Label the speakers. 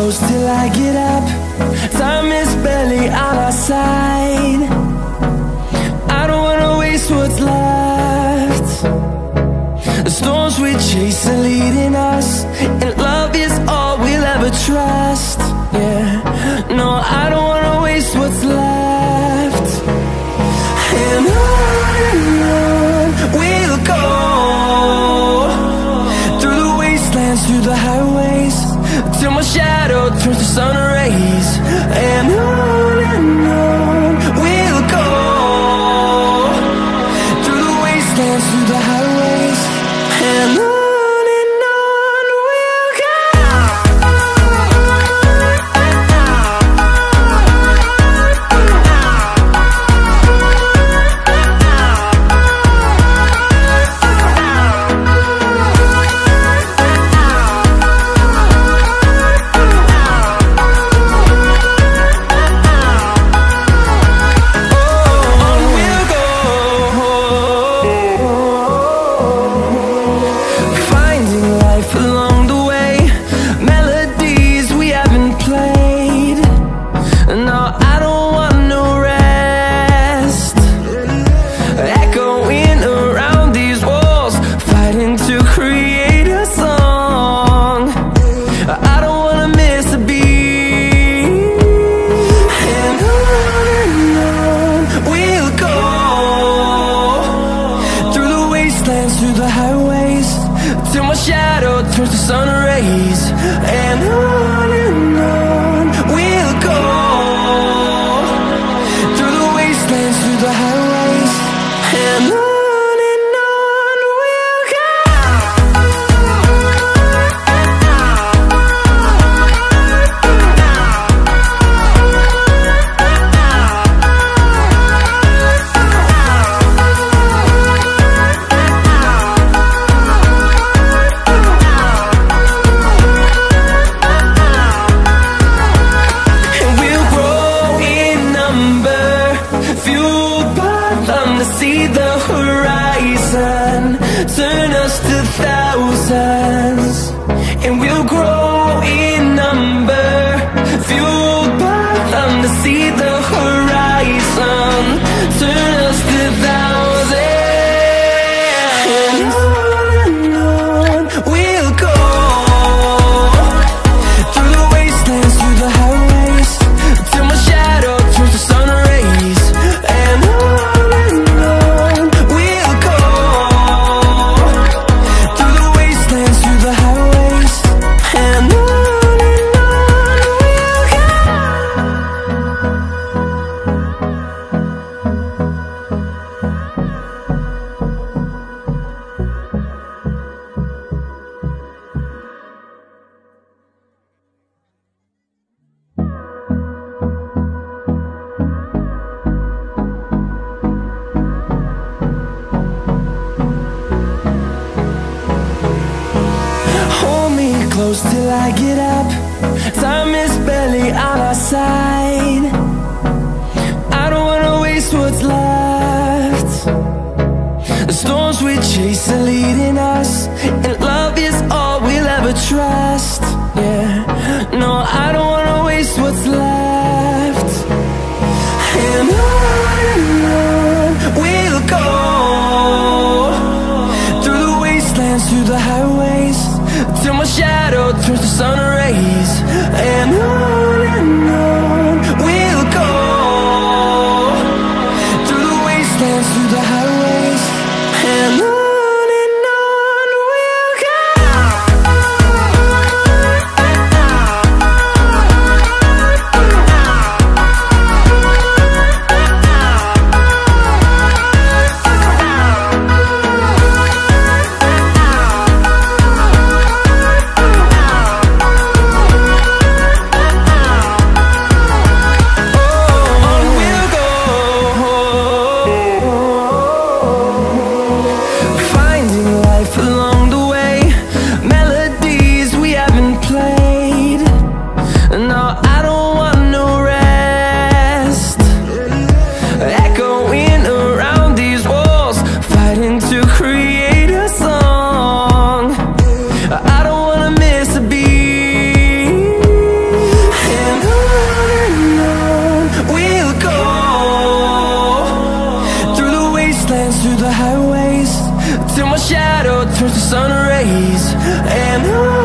Speaker 1: close till I get up. Time is barely on our side. I don't wanna waste what's left. The storms we chase are leading us, and love is all we'll ever trust. Yeah, no, I don't wanna waste what's left. And on we'll go, through the wastelands, through the highways, till my shadow turns to sun rays. And on we'll go, through the wastelands, through the highways, and on we'll go. Through the highways, till my shadow turns to sun rays. And on we'll go, through the wastelands, through the highways, and on we'll go. See the horizon, turn us to thousands, and we'll grow in number, fueled by them to see the horizon, turn us to thousands. And on we'll go, through the wastelands, through the highways, till my shadow turns to sun rays. And close till I get up. Time is barely on our side. I don't wanna waste what's left. The storms we chase are leading us, and love is all we'll ever trust. Yeah, no, I don't wanna waste what's left. And on we'll go, through the wastelands, through the highways, till my shadow turns to sun rays. And on we'll go, through the wastelands, through the highways, and on sun rays, and